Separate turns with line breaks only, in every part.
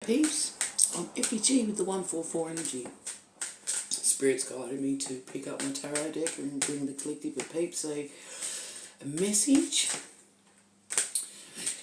peeps? I'm FEG with the 144 energy. Spirit's guided me to pick up my tarot deck and bring the collective of peeps a message.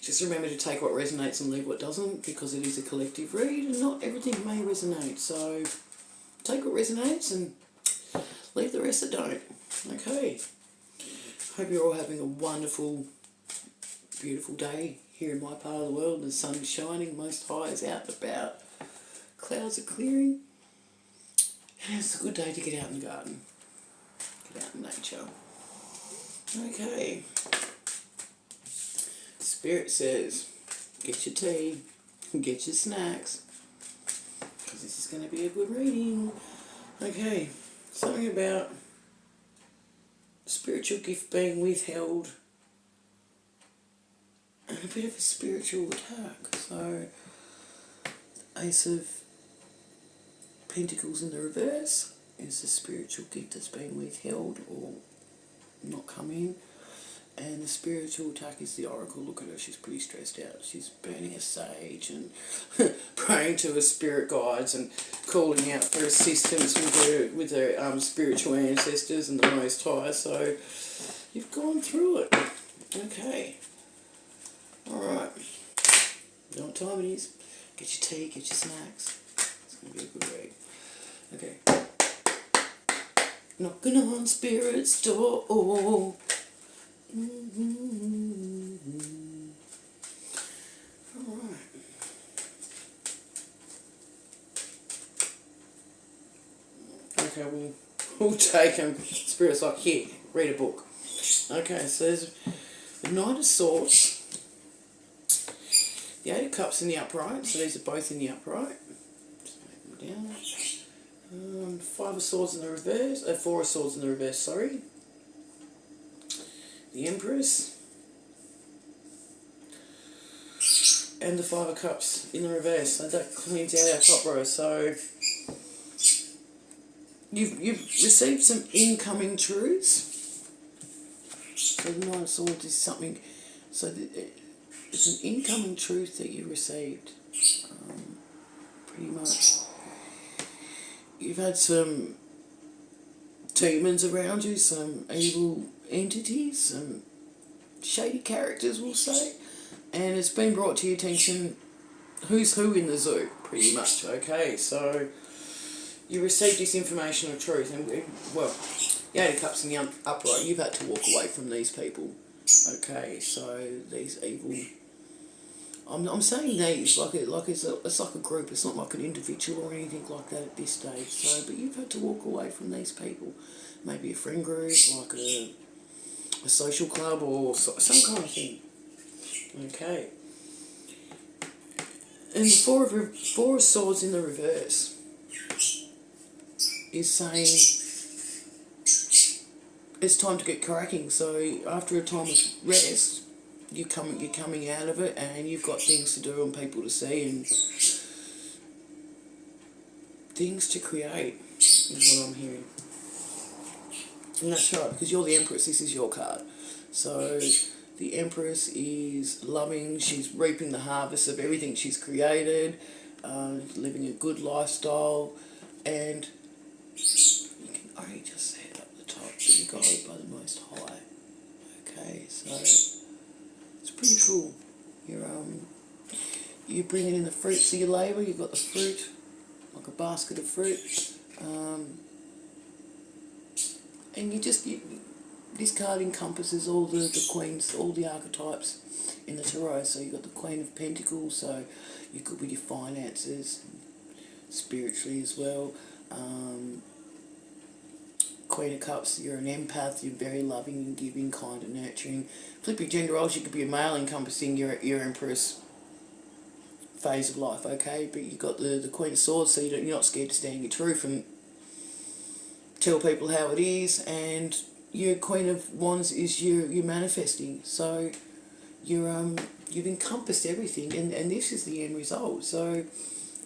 Just remember to take what resonates and leave what doesn't, because it is a collective read and not everything may resonate. So take what resonates and leave the rest that don't. Okay. Hope you're all having a wonderful, beautiful day here in my part of the world. The sun is shining, most high is out and about. Clouds are clearing. And it's a good day to get out in the garden. Get out in nature. Okay. Spirit says, get your tea, get your snacks, because this is going to be a good reading. Okay, something about spiritual gift being withheld and a bit of a spiritual attack. So, Ace of Pentacles in the reverse is the spiritual gift that's been withheld or not come in. And the spiritual attack is the Oracle. Look at her, she's pretty stressed out. She's burning a sage and praying to her spirit guides and calling out for assistance with her spiritual ancestors and the Most High. So you've gone through it. Okay. Alright. You know what time it is? Get your tea, get your snacks. It's going to be a good read. Okay. Knocking on Spirit's door. Alright. Okay, we'll take them. Spirit's like, here, read a book. Okay, so there's the Knight of Swords, the Eight of Cups in the upright, so these are both in the upright. Just make them down. Five of Swords in the reverse, Four of Swords in the reverse, sorry. The Empress, and the Five of Cups in the reverse. So that cleans out our top row. So you've received some incoming truths. So the Nine of Swords is something. So it's an incoming truth that you received. Pretty much. You've had some demons around you, some evil entities, some shady characters, we'll say, and it's been brought to your attention who's who in the zoo, pretty much. Okay, so you received this information of truth, and well, the Eight of Cups in the upright, you've had to walk away from these people. Okay, so these evil, I'm saying these like it's like a group. It's not like an individual or anything like that at this stage. So, but you've had to walk away from these people. Maybe a friend group, like a social club, or some kind of thing. Okay. And the Four of Swords in the reverse is saying it's time to get cracking. So after a time of rest, you're coming out of it, and you've got things to do and people to see and things to create, is what I'm hearing. And that's right, because you're the Empress, this is your card. So the Empress is loving, she's reaping the harvest of everything she's created, living a good lifestyle, and you can already just see it up the top, but you're guided by the Most High. Okay, so it's pretty cool. You're bringing in the fruits of your labour. You've got the fruit, like a basket of fruit, and this card encompasses all the queens, all the archetypes in the tarot. So you've got the Queen of Pentacles, so you're good with your finances, spiritually as well. Queen of Cups, you're an empath, you're very loving and giving, kind and nurturing. Flip your gender roles, you could be a male encompassing your Empress phase of life, okay? But you've got the Queen of Swords, so you're not scared to stand your truth and tell people how it is. And your Queen of Wands is you're manifesting. So you've encompassed everything, and this is the end result. So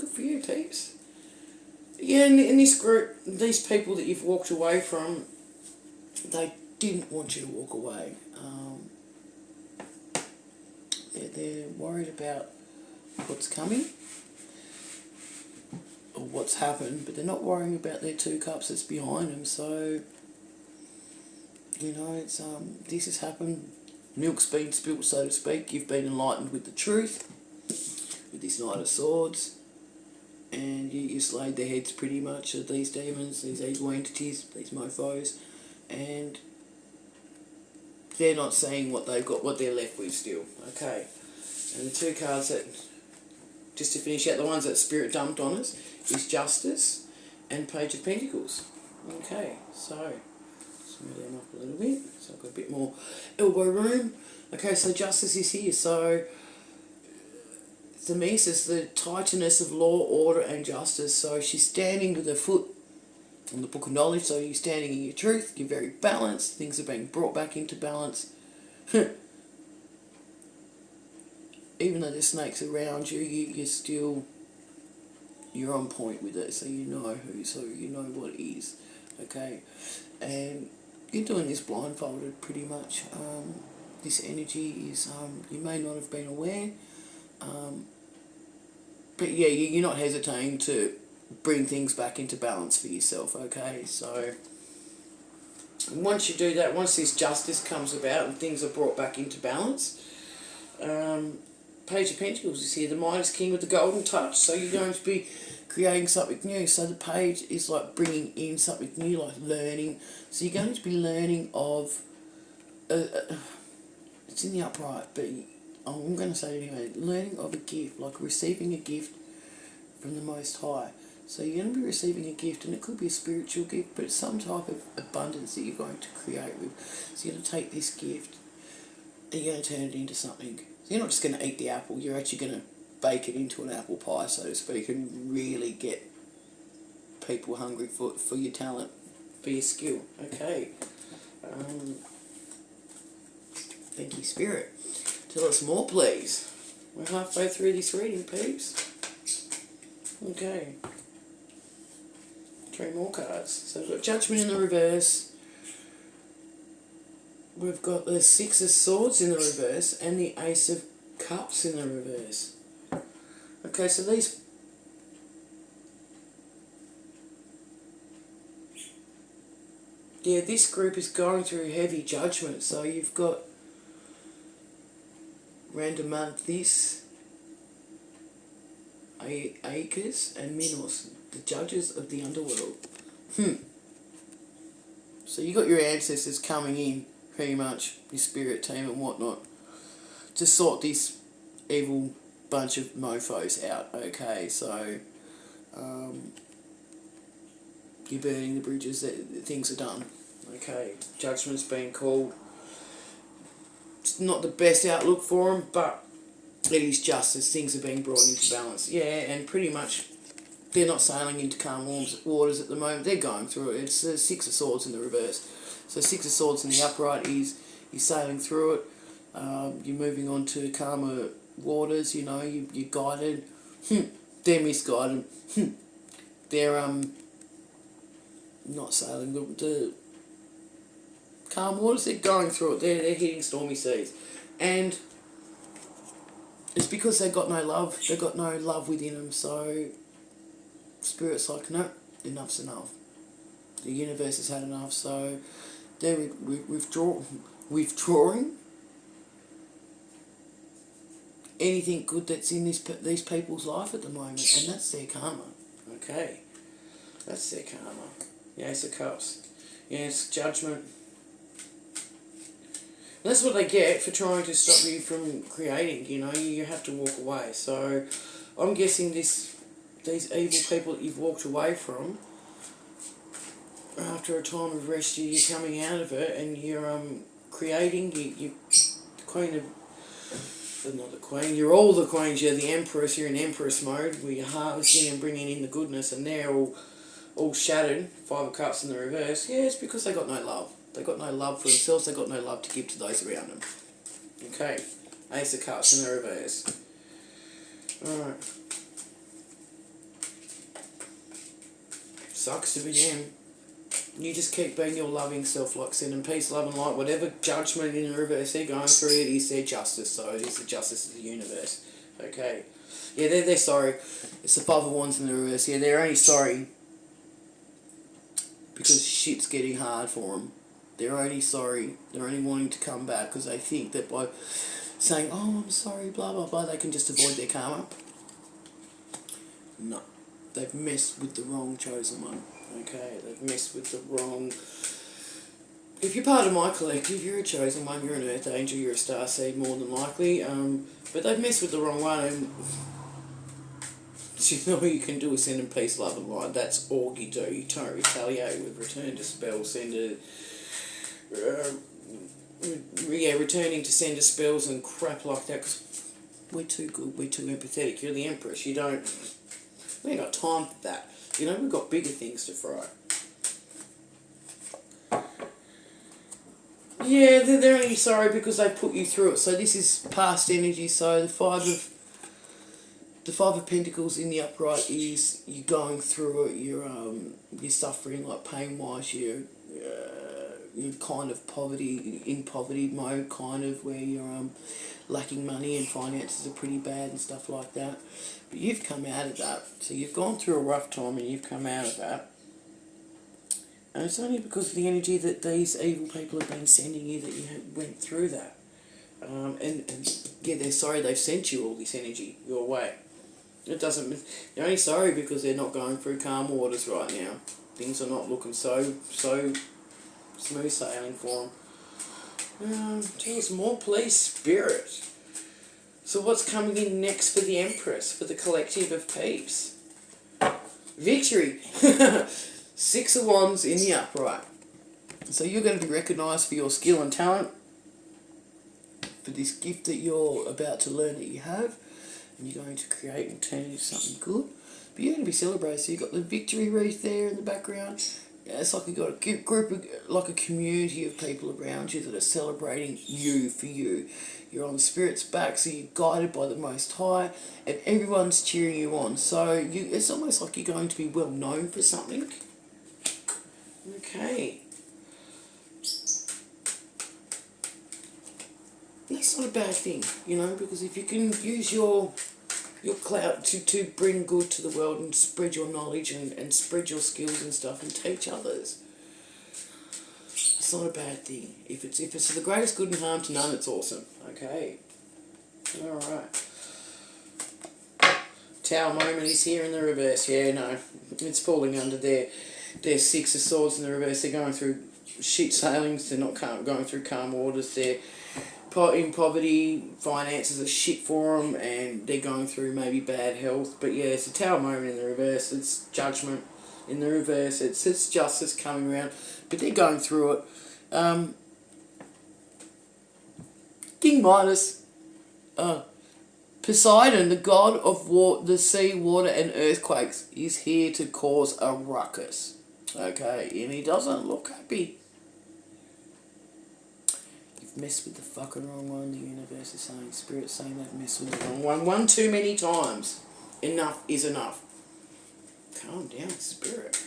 good for you, peeps. Yeah, in this group, these people that you've walked away from, they didn't want you to walk away. They're worried about what's coming. what's happened, but they're not worrying about their 2 cups that's behind them. So, you know, it's this has happened. Milk's been spilt, so to speak. You've been enlightened with the truth, with this Knight of Swords, and you slayed the heads pretty much of these demons, these evil entities, these mofos, and they're not seeing what they've got, what they're left with still. Okay, and the 2 cards that, just to finish out, the ones that Spirit dumped on us is Justice and Page of Pentacles. Okay, so smooth them up a little bit, so I've got a bit more elbow room. Okay, so Justice is here. So to me, this is the Titaness of law, order and justice. So she's standing with her foot on the book of knowledge, so you're standing in your truth, you're very balanced, things are being brought back into balance. Even though there's snakes around you, you're still, you're on point with it, so you know what it is. Okay, and you're doing this blindfolded pretty much. This energy is, you may not have been aware, but yeah, you're not hesitating to bring things back into balance for yourself. Okay, so once you do that, once this justice comes about and things are brought back into balance, Page of Pentacles is here, the Midas King with the golden touch. So you're going to be creating something new. So the page is like bringing in something new, like learning. So you're going to be learning of, it's in the upright, but I'm going to say it anyway, learning of a gift, like receiving a gift from the Most High. So you're going to be receiving a gift, and it could be a spiritual gift, but it's some type of abundance that you're going to create with. So you're going to take this gift and you're going to turn it into something. So you're not just going to eat the apple, you're actually going to bake it into an apple pie, so to speak, and really get people hungry for your talent, for your skill. Okay. Thank you, Spirit. Tell us more, please. We're halfway through this reading, peeps. Okay. 3 more cards. So we've got Judgment in the reverse. We've got the 6 of Swords in the reverse and the Ace of Cups in the reverse. Okay, so these... yeah, this group is going through heavy judgment. So you've got Randomanthes, Acres and Minos, the judges of the underworld. So you got your ancestors coming in, pretty much, your spirit team and whatnot, to sort this evil bunch of mofos out. Okay, so you're burning the bridges, that things are done. Okay, judgment's been called. It's not the best outlook for them, but it is justice. Things are being brought into balance. Yeah, and pretty much they're not sailing into calm waters at the moment. They're going through it. It's the 6 of Swords in the reverse. So 6 of Swords in the upright is you're sailing through it. You're moving on to calmer waters. You know, you're guided. They're misguided. They're not sailing the calm waters. They're going through it. They're hitting stormy seas, and it's because they've got no love. They've got no love within them. So Spirit's like, no, enough's enough. The universe has had enough. So they're withdrawing anything good that's in these people's life at the moment, and that's their karma. Okay, that's their karma. Yeah, Ace of Cups. Yeah, it's judgment. And that's what they get for trying to stop you from creating. You know, you have to walk away. So I'm guessing these evil people that you've walked away from, after a time of rest, you're coming out of it and you're creating. You the Queen of... not the Queen, you're all the Queens, you're the Empress, you're in Empress mode, where you're harvesting and bringing in the goodness, and they're all shattered. 5 of Cups in the reverse. Yeah, it's because they got no love. They got no love for themselves, they got no love to give to those around them. Okay, Ace of Cups in the reverse. Alright. Sucks to be them. You just keep being your loving self, like sending peace, love and light. Whatever judgment in the reverse they're going through, it is their justice. So it is the justice of the universe. Okay. Yeah, they're sorry. It's the Five of Wands in the reverse. Yeah, they're only sorry because shit's getting hard for them. They're only sorry. They're only wanting to come back because they think that by saying, oh, I'm sorry, blah, blah, blah, they can just avoid their karma. No. They've messed with the wrong chosen one. Okay, they've messed with the wrong... If you're part of my collective, you're a chosen one, you're an earth angel, you're a starseed more than likely. But they've messed with the wrong one, and you know what you can do is send them peace, love and light. That's all you do. You don't retaliate with return to spell, send a... returning to send a spells and crap like that, because we're too good, we're too empathetic. You're the Empress, you don't... We ain't got time for that. You know, we've got bigger things to fry. Yeah, they're only sorry because they put you through it. So this is past energy. So the Five of Pentacles in the upright is you're going through it. You're suffering like pain wise. You're kind of poverty mode, kind of where you're lacking money and finances are pretty bad and stuff like that. But you've come out of that. So you've gone through a rough time and you've come out of that. And it's only because of the energy that these evil people have been sending you that you went through that. And yeah, they're sorry they've sent you all this energy your way. It doesn't... They're only sorry because they're not going through calm waters right now. Things are not looking so smooth sailing for them. Tell us more, please, Spirit. So what's coming in next for the Empress, for the collective of peeps? Victory. 6 of Wands in the upright. So you're going to be recognised for your skill and talent, for this gift that you're about to learn that you have, and you're going to create and turn into something good. But you're going to be celebrated. So you've got the victory wreath there in the background. Yeah, it's like you've got a group of, like a community of people around you that are celebrating you for you. You're on the Spirit's back, so you're guided by the Most High, and everyone's cheering you on. So it's almost like you're going to be well known for something. Okay. That's not a bad thing, you know, because if you can use your clout to bring good to the world and spread your knowledge and spread your skills and stuff and teach others, it's not a bad thing. If it's the greatest good and harm to none, it's awesome. Okay. Alright. Tower moment is here in the reverse. Yeah, no. It's falling under their 6 of Swords in the reverse. They're going through shit sailings. They're not going through calm waters. They're in poverty. Finances are shit for them, and they're going through maybe bad health. But yeah, it's a Tower moment in the reverse. It's Judgment in the reverse. It's justice coming around. But they're going through it. King Midas. Poseidon, the god of the sea, water and earthquakes, is here to cause a ruckus. Okay, and he doesn't look happy. You've messed with the fucking wrong one, the universe is saying, Spirit's saying they've messed with the wrong one. One too many times. Enough is enough. Calm down, Spirit.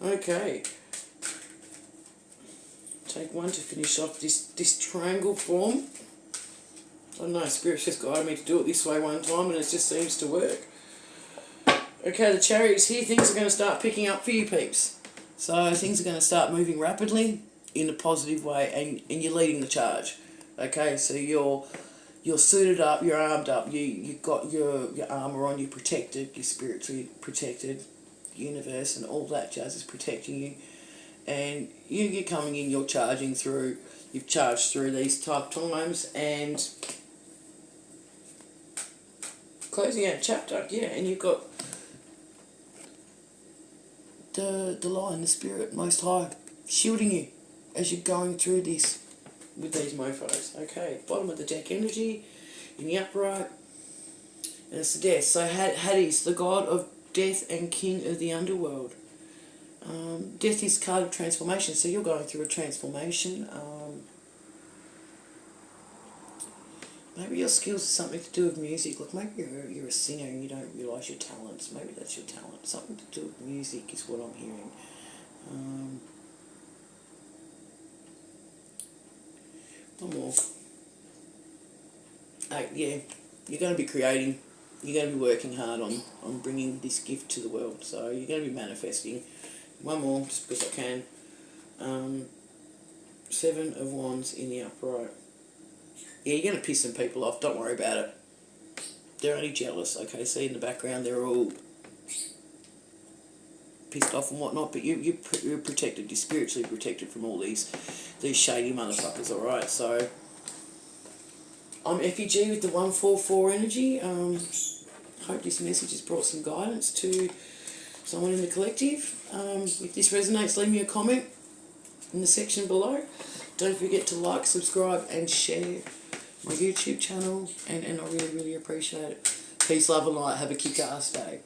Okay. Take 1 to finish off this triangle form. I don't know, Spirit's just guided me to do it this way one time and it just seems to work. Okay, the Chariot's here. Things are going to start picking up for you peeps. So things are going to start moving rapidly in a positive way, and you're leading the charge. Okay, so you're suited up, you're armed up, you've got your armour on, you're protected, you're spiritually protected, the universe and all that jazz is protecting you. And you're coming in, you're charging through, you've charged through these tough times and closing out a chapter, yeah, and you've got the Lion, the Spirit, Most High, shielding you as you're going through this with these mofos. Okay, bottom of the deck energy, in the upright, and it's the Death. So Hades, the god of death and king of the underworld. Death is card of transformation, so you're going through a transformation. Maybe your skills are something to do with music. Like maybe you're a singer and you don't realise your talents. Maybe that's your talent. Something to do with music is what I'm hearing. One more. Yeah, you're going to be creating, you're going to be working hard on bringing this gift to the world. So you're going to be manifesting. One more, just because I can. 7 of Wands in the upright. Yeah, you're going to piss some people off. Don't worry about it. They're only jealous. Okay, see in the background, they're all pissed off and whatnot, but you're protected. You're spiritually protected from all these shady motherfuckers. All right, so I'm FEG with the 144 energy. Hope this message has brought some guidance to someone in the collective. If this resonates, leave me a comment in the section below. Don't forget to like, subscribe and share my YouTube channel, and I really, really appreciate it. Peace, love and light. Have a kick-ass day.